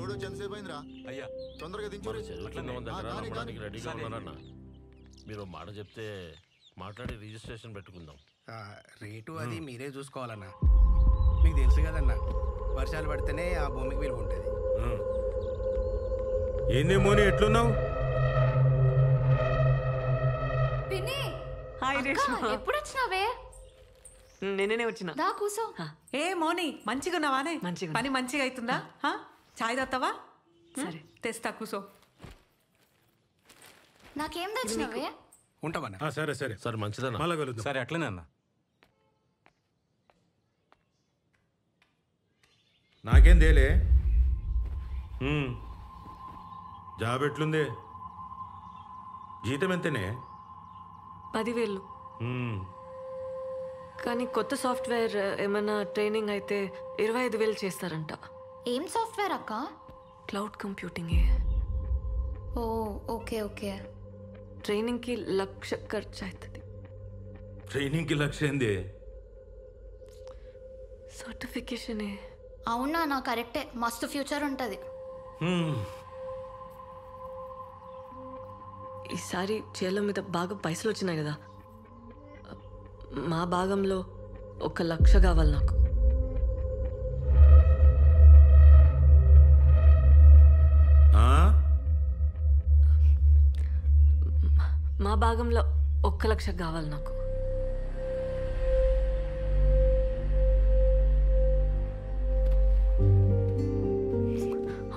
తమ్ముడు ఎంతసేపు అయిందిరా? అయ్యా తొందరగా దించు. రెడీగా ఉన్నారన్న. మీరు మాట చెప్తే మాట్లాడి రిజిస్ట్రేషన్ పెట్టుకుందాం. రేటు అది మీరే చూసుకోవాలన్నా. మీకు తెలుసు కదన్నా, వర్షాలు పడితేనే ఆ భూమికి విలువ ఉంటుంది. ఏంది మోని, ఎట్లున్నావు? ఎప్పుడు వచ్చినావే? నేనే వచ్చిన. దా కూసో. ఏ మోని, మంచిగా ఉన్నావానే? పని మంచిగా అవుతుందా? చాయ్ తాగుతావా? సరే తెస్తా, కూసో. నాకేం తెచ్చినావే? ఉంటామన్నా. సరే సరే సరే మంచిదన్నా. మళ్ళా కలుద్దాం. సరే అట్లనే అన్న. నాకేం తేలే. జాబ్ ఎట్లుంది? జీతం ఎంతనే? 10,000. కానీ కొత్త సాఫ్ట్వేర్ ఏమైనా ట్రైనింగ్ అయితే 25,000 చేస్తారంట. ఏం సాఫ్ట్వేర్ అక్క? Cloud computing. Oh okay okay. ట్రైనింగ్కి 1,00,000 ఖర్చు అవుతుంది. ట్రైనింగ్కి 1,00,000 ఏంది? సర్టిఫికేషనే. అవునా, నా కరెక్టే. మస్తు ఫ్యూచర్ ఉంటుంది. ఈసారి చేల మీద బాగా పైసలు వచ్చినాయి కదా, మా భాగంలో 1,00,000 కావాలి నాకు. మా భాగంలో 1,00,000 కావాలి నాకు.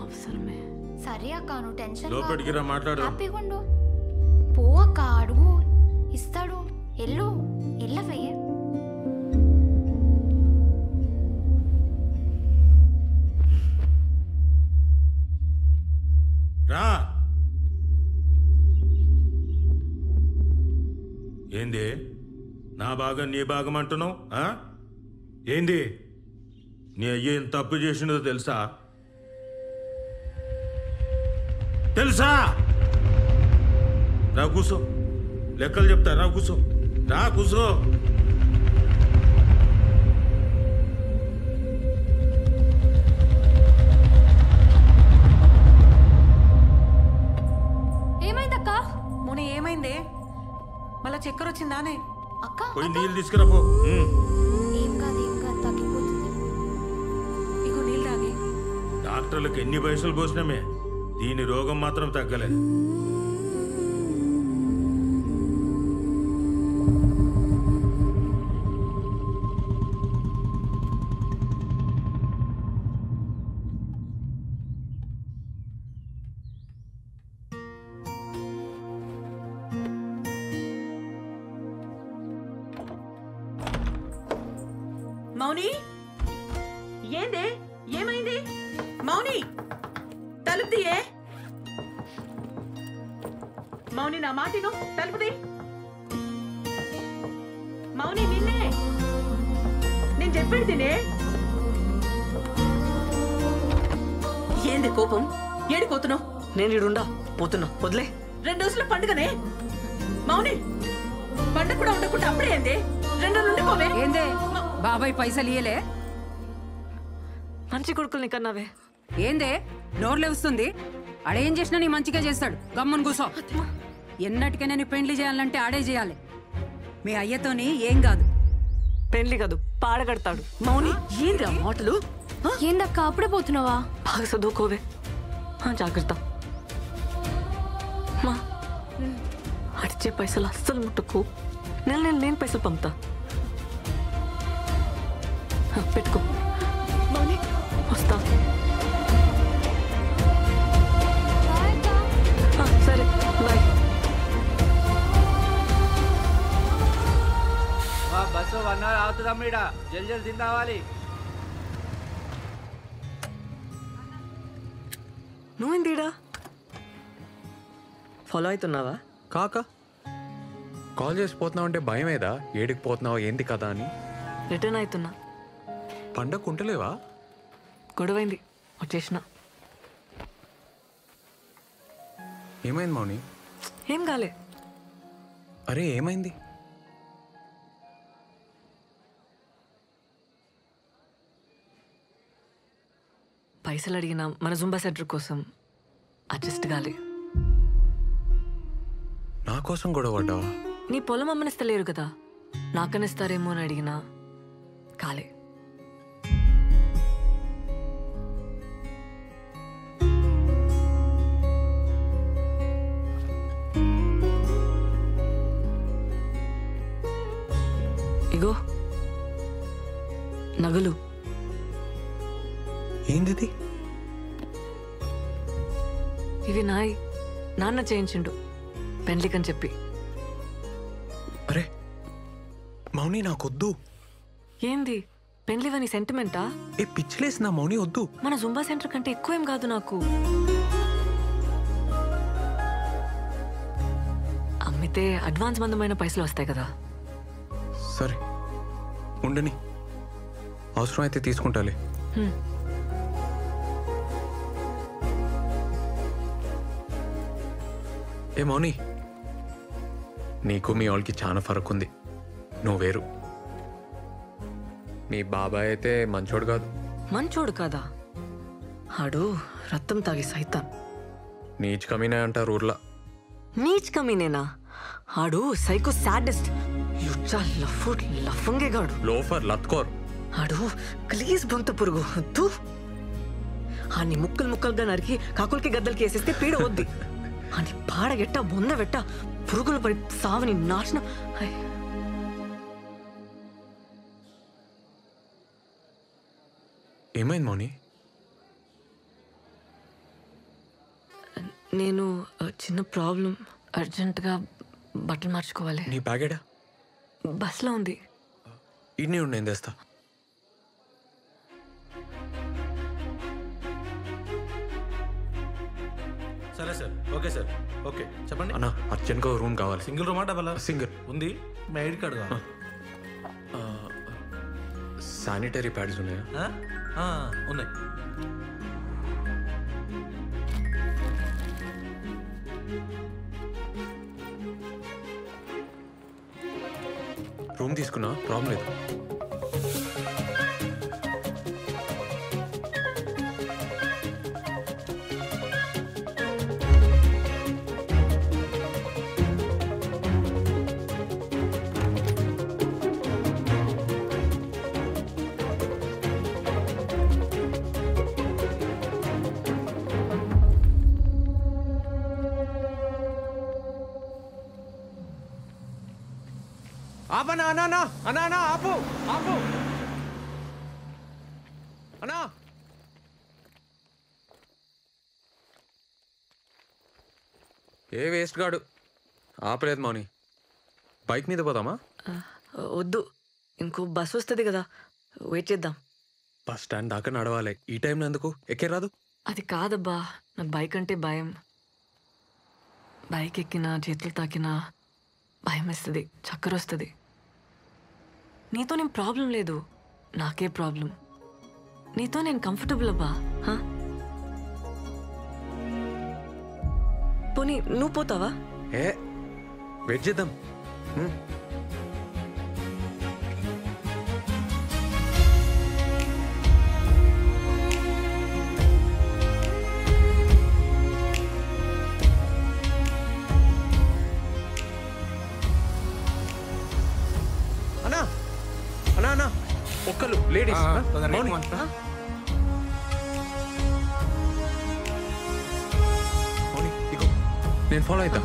అవసరమే. సరే అక్క, నువ్వు టెన్షన్ లోపలికి రా, మాట్లాడు. హ్యాపీగా ఉండు. పో అక్క, అడుగు, ఇస్తాడు. ఎల్లు, ఎల్లవే. రా. ఏంది నా భాగం నీ భాగం అంటున్నావు? ఏంది నీ అయ్య ఏం తప్పు చేసినదో తెలుసా? తెలుసా? రా కూసో, లెక్కలు చెప్తా. రా కూసో, రా కూసో. ఏమైందక్క? మొన్న ఏమైందే? మళ్ళా చక్కెర వచ్చిందానే? అక్క పోయి నీళ్ళు తీసుకురా పో. ఏం కాదు, ఏం కాదు, తగ్గిపోతుంది. ఇగో నీళ్ళు తాగి. డాక్టర్లకు ఎన్ని పైసలు పోసినామే, దీని రోగం మాత్రం తగ్గలే. మౌని, ఏందే? ఏమైంది మౌని? తలుపు తీయే. మౌని, నా మాటిను, తలుపుది. మౌని, నిన్నే నేను చెప్పేది తినే. ఏంది కోపం? ఏడిపోతున్నావు? నేను ఇడుండా పోతున్నా, వదిలే. 2 రోజుల పండుగనే మౌని. పండుగ కూడా ఉండకుండా అప్పుడే ఏంది? 2 రోజులు ఉండిపోవే. ఏందే బాబాయ్ పైసలు ఇయ్యలే? మంచి కొడుకుల్ని కన్నావే. ఏందే నోర్లే వస్తుంది? ఆడేం చేసినా నీ మంచిగా చేస్తాడు. గమ్మున కూసో. ఎన్నటికైనా నీ పెండ్లి చేయాలంటే ఆడే చేయాలి. మీ అయ్యతోని ఏం కాదు. పెండ్లి కాదు, పాడగడతాడు. మౌని, ఏంది ఆ మాటలు? ఏందక్క, అప్పుడే పోతున్నావా? బాగా చదువుకోవే. జాగ్రత్త. మా అడిచే పైసలు అస్సలు ముట్టుకు. నేను పైసలు పంపుతా. పెట్టుకో. మౌని, వస్తా. సరే, బాయ్. Bus 1 hour అవుతుందమ్మ. ఇడ జల్ది తిందావాలి. నువ్వేందిడా? ఫాలో అవుతున్నావా? కాక కాల్ చేసి పోతున్నావు అంటే భయమేదా? ఏడికి పోతున్నావు, ఏంది కదా అని. రిటర్న్ అవుతున్నా. పండగ ఉంటలేవా? గొడవైంది, వచ్చేసిన. ఏమైంది మౌని? ఏం కాలే. అరే ఏమైంది? పైసలు అడిగినా మన జుంబా సెంటర్ కోసం అడ్జస్ట్ కాలే. నా కోసం గొడవ పడ్డావా? నీ పొలం అమ్మనిస్తలేరు కదా, నాకనిస్తారేమో అని అడిగినా కాలే. ఇగో నగలు. ఏంది? ఇవి నాన్న చేయించిండు పెండ్లికని చెప్పి. అరే మౌని నాకొద్దు. ఏంది పెండ్లివని సెంటిమెంటా? ఏ పిచ్చిలేసి నా మౌని వద్దు. మన జుంబా సెంటర్ కంటే ఎక్కువ ఏం కాదు నాకు. అమ్మితే అడ్వాన్స్ మందమైన పైసలు వస్తాయి కదా. సరే ఉండని, అవసరం అయితే తీసుకుంటాలే. ఏ మౌని, నీకు మీ వాళ్ళకి చాలా ఫరక్ ఉంది. నువ్వు వేరు. మీ బాబాయ్ అయితే మంచోడు కాదు. మంచోడు కాదా? ఆడు రక్తం తాగి సైతాన్. నీచ్ కమీనే అంటారు ఊర్లా. నీచ్ కమీనేనా? ఆడు సైకో సాడెస్ట్, యుచ్చా లఫంగేగాడు, లోఫర్ లత్కోర్. ఆడు ప్లీజ్ బొంత పురుగు తూ. ఆని ముక్కలు ముక్కలుగా నరికి కాకులకి గద్దలకి వేసేస్తే పీడ వద్ది. అని పాడగెట్ట బొందవెట్ట పురుగులు పడి సావని నాశనం. ఏమైంది మౌని? నేను చిన్న ప్రాబ్లం, అర్జెంటుగా బట్టలు మార్చుకోవాలి. నీ బ్యాగేడా? బస్లో ఉంది. ఇడ్నీ ఉండి నేను తెస్తా. సరే సార్, ఓకే సార్, ఓకే చెప్పండి. అన్నా అర్జెంట్గా రూమ్ కావాలి. Single రూమా double? సింగిల్ ఉంది. మీ ఐడి కార్డు కావాలి? శానిటరీ ప్యాడ్స్ ఉన్నాయా? ఉన్నాయి. రూమ్ తీసుకున్నా, ప్రాబ్లం లేదు. ఆపనా అన్నా అన్నా అన్నా అన్నా ఆపు ఆపు అన్నా. ఏ వేస్ట్ గాడు ఆపలేదు మౌని. బైక్ మీద పోదామా? వద్దు, ఇంకో బస్ వస్తుంది కదా, వెయిట్ చేద్దాం. బస్ స్టాండ్ దాకా నడవాలి. ఈ టైంలో ఎందుకు? ఎక్కే రాదు? అది కాదబ్బా, నాకు బైక్ అంటే భయం. బైక్ ఎక్కినా చేతులు తాకినా భయం వేస్తుంది, చక్కర వస్తుంది. నీతో నేను ప్రాబ్లం లేదు, నాకే ప్రాబ్లం. నీతో నేను కంఫర్టబుల్ అబ్బా. పోనీ నువ్వు పోతావా? ఏ వెయిట్ చేద్దాం. అన్నా అన్నా అన్నా ఒక్కలు లేడీస్. నేను ఫాలో అవుతా.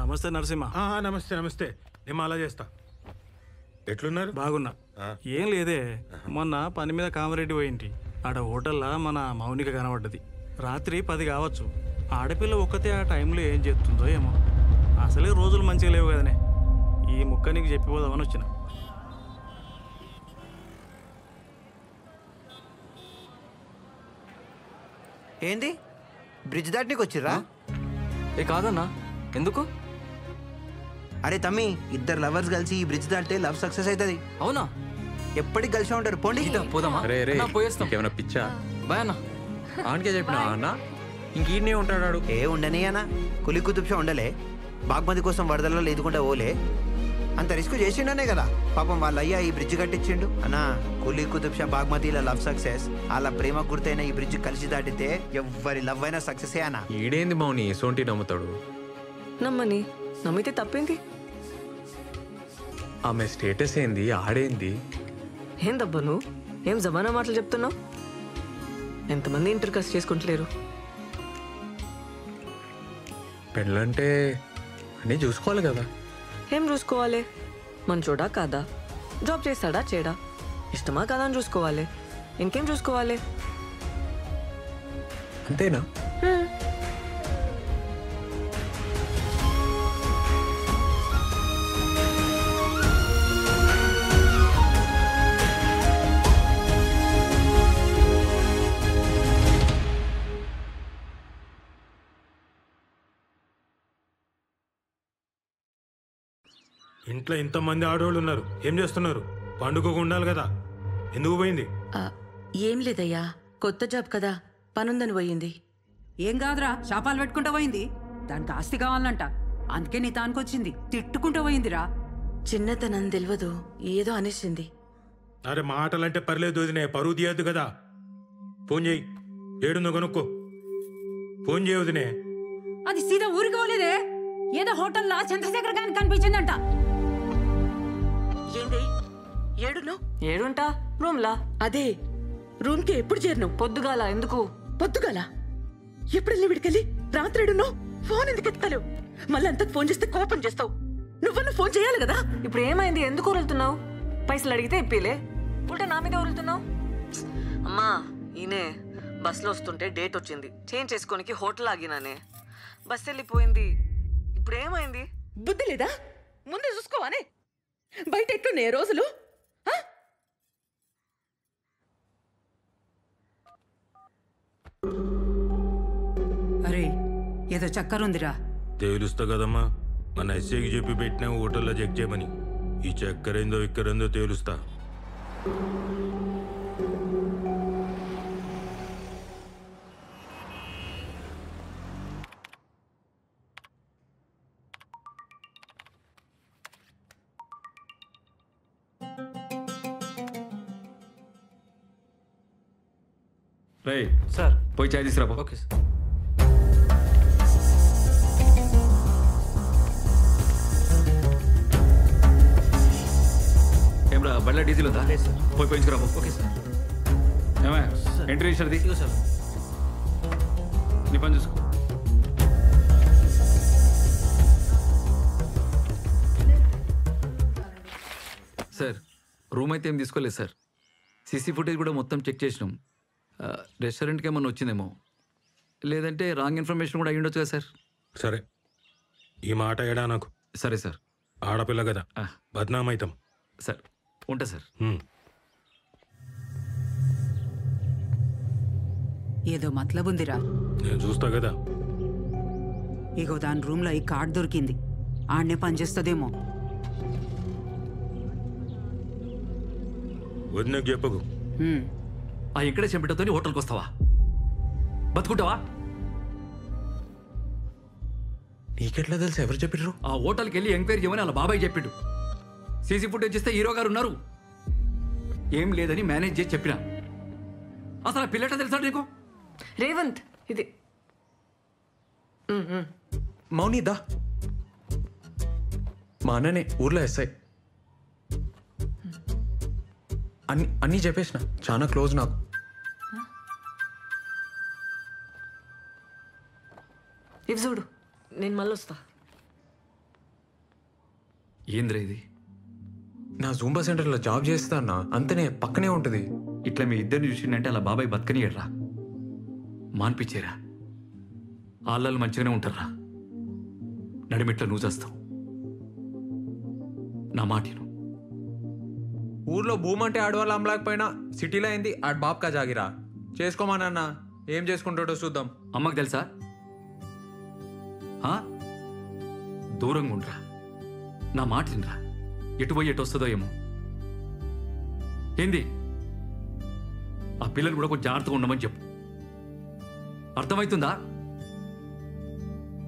నమస్తే నరసింహ. నమస్తే నమస్తే. నేను అలా చేస్తా. ఎట్లున్నారు? బాగున్నా. ఏం లేదే, మొన్న పని మీద కామారెడ్డి పోయింటి. ఆడ హోటల్లా మన మౌనిక కనబడ్డది. రాత్రి 10 కావచ్చు. ఆడపిల్ల ఒక్కతే ఆ టైంలో ఏం చేస్తుందో ఏమో. అసలే రోజులు మంచిగా లేవు కదనే. ఈ ముక్క నీకు చెప్పిపోదామని వచ్చిన. ఏంది బ్రిడ్జ్ దాటనీకి వచ్చిర్రా? ఏ కాదన్నా, ఎందుకు? అరే తమ్మి, ఇద్దరు లవర్స్ కలిసి ఈ బ్రిడ్జ్ దాటితే లవ్ సక్సెస్ అవుతుంది. అవునా? ఎప్పటికి కలిసి ఉంటారు. పోండి. పోదామా? పోయేస్తాం. ఏమైనా పిచ్చా? బాయ్ అన్న. ఆనకే చెప్పినా అన్న ఇంకీడనే ఉంటాడు. ఏ ఉండని అన్న, కులి కుతుబ్షా ఉండలే, బాగ్మతి కోసం వరదల్లో లేదుకుంటా ఓలే, అంత రిస్క్ చేసిండనే కదా పాపం వాళ్ళ అయ్యా ఈ బ్రిడ్జ్ కట్టించిండు. అన్నా కులి కుతుబ్షా బాగ్మతిల లవ్ సక్సెస్, వాళ్ళ ప్రేమ గుర్తైన ఈ బ్రిడ్జ్ కలిసి దాటితే ఎవ్వరి లవ్ అయినా సక్సెస్ అన్నా. ఈడేంది మౌని సోంటి నమ్ముతాడు? నమ్మని, నమ్మితే తప్పేంది? ఆమె స్టేటస్ ఏంది, ఆడేంది? ఏం దబ్బా నువ్వు ఏం జమానా మాటలు చెప్తున్నావు? ఎంతమంది ఇంటర్ కాస్ట్ చేసుకుంటలేరు? పెళ్ళంటే అన్నీ చూసుకోవాలి కదా. ఏం చూసుకోవాలి? మంచోడా కాదా, జాబ్ చేస్తాడా చేయడా, ఇష్టమా కాదా అని చూసుకోవాలి. ఇంకేం చూసుకోవాలి? అంతేనా? ఇంట్లో ఇంతమంది ఆడవాళ్ళు ఉన్నారు, ఏం చేస్తున్నారు? పండుగకు ఉండాలి కదా, ఎందుకు పోయింది? ఏం లేదయ్యా, కొత్త జాబ్ కదా, పనుందని పోయింది. ఏం కాదురా, శాపాలు పెట్టుకుంటూ పోయింది. దానికి ఆస్తి కావాలంట, అందుకే నీ తానుకొచ్చింది. తిట్టుకుంటూ పోయిందిరా. చిన్నతనం తెలియదు, ఏదో అనేసింది. అరే మాటలంటే పర్లేదు వదినే, పరువు తీయద్దు కదా. ఫోన్ చేయి, ఏడుందో కనుక్కో. ఫోన్ చేయ వదినే. అది సీదా ఊరికి పోలేదే, ఏదో హోటల్లో చంద్రశేఖర్ గారికి కనిపించిందంట. ఏంది ఏడును? ఏడుంటా రూమ్లా. అదే రూమ్ కి ఎప్పుడు చేరినావు? పొద్దుగాల. ఎందుకు పొద్దుగాల? ఎప్పుడెళ్ళి విడికెళ్ళి రాత్రేడును? ఫోన్ ఎందుకు ఎత్తావు? మళ్ళీ అంతకు ఫోన్ చేస్తే కోపం చేస్తావు. నువ్వన్నా ఫోన్ చేయాలి కదా. ఇప్పుడు ఏమైంది? ఎందుకు వదులుతున్నావు? పైసలు అడిగితే ఇప్పిలే, ఉల్టా నా మీద వదులుతున్నావు. అమ్మా ఈయనే బస్సులో వస్తుంటే డేట్ వచ్చింది, చేంజ్ చేసుకోనికి హోటల్ ఆగినానే, బస్ వెళ్ళిపోయింది. ఇప్పుడు ఏమైంది? బుద్ధి లేదా? ముందే చూసుకోవానే. బయట ఎట్లున్నాయి రోజులు? అరే ఏదో చక్కరుందిరా. తేలుస్తా కదమ్మా, మన ఎస్ఐకి చెప్పి పెట్టినా హోటల్లో చెక్ చేయమని. ఈ చక్కరేందో ఇక్కరేందో తేలుస్తా. రే సార్, పోయి చాయ్ తీసుకురా. Okay sir. ఏమరా బండ్ల డీజిల్ ఉందా? పోయి పోయించుకురా. Okay sir. ఏమా ఎంట్రీ ఇచ్చారది? సార్ నీ పని చూసుకో. సార్ రూమ్ అయితే ఏం తీసుకోలేదు సార్. సీసీ ఫుటేజ్ కూడా మొత్తం చెక్ చేసినాం. రెస్టారెంట్కి ఏమన్నా వచ్చిందేమో, లేదంటే రాంగ్ ఇన్ఫర్మేషన్ కూడా అయ్యుండొచ్చు కదా సార్. సరే ఈ మాట ఏడా నాకు. సరే సార్. ఆడపిల్ల కదా, బద్నామైతాం. సార్ ఉంటా సార్. ఏదో మతలబుందిరా. నేను చూస్తా కదా. ఇగో దాని రూమ్లో ఈ కార్డ్ దొరికింది, ఆడనే పనిచేస్తుందేమో. వదినకు చెప్పకు. ఆ ఇక్కడే చెంపటతో హోటల్కి వస్తావా? బతుకుంటావా? నీకెట్లా తెలుసు? ఎవరు చెప్పిర్రు? ఆ హోటల్కి వెళ్ళి ఎంక్వైరీ చేయమని అలా బాబాయ్ చెప్పిండు. సీసీ ఫుటేజ్ ఇస్తే హీరో గారు ఉన్నారు, ఏం లేదని మేనేజ్ చేసి చెప్పిన. అసలు పిల్లట తెలుసా నీకు? రేవంత్ ఇది మౌని దా. మా అన్ననే ఊర్లో ఎస్ఐ. అన్నీ చెప్పేసిన, చాలా క్లోజ్ నాకు. ఇవి చూడు, నేను మళ్ళీ వస్తా. ఏంద్రా ఇది? నా జూంబా సెంటర్లో జాబ్ చేస్తా అన్న, అంతనే పక్కనే ఉంటుంది. ఇట్లా మీ ఇద్దరిని చూసిందంటే అలా బాబాయ్ బతకనియడ్రా, మాన్పించేరా. ఆళ్ళలు మంచిగానే ఉంటారా, నడిమిట్లో నువ్వు చేస్తావు. నా మాటను ఊర్లో భూమి అంటే ఆడవాళ్ళు అమ్మలేకపోయినా సిటీలో అయింది ఆడ బాబ్కా జాగిరా చేసుకోమానన్నా. ఏం చేసుకుంటాడో చూద్దాం. అమ్మకు తెలుసా? ఆ? దూరంగా ఉండరా, నా మాట వినరా. ఎటు పోయి ఎటు వస్తుందో ఏమో. ఏంది? ఆ పిల్లలు కూడా కొంచెం జాగ్రత్తగా ఉండమని చెప్పు. అర్థమవుతుందా?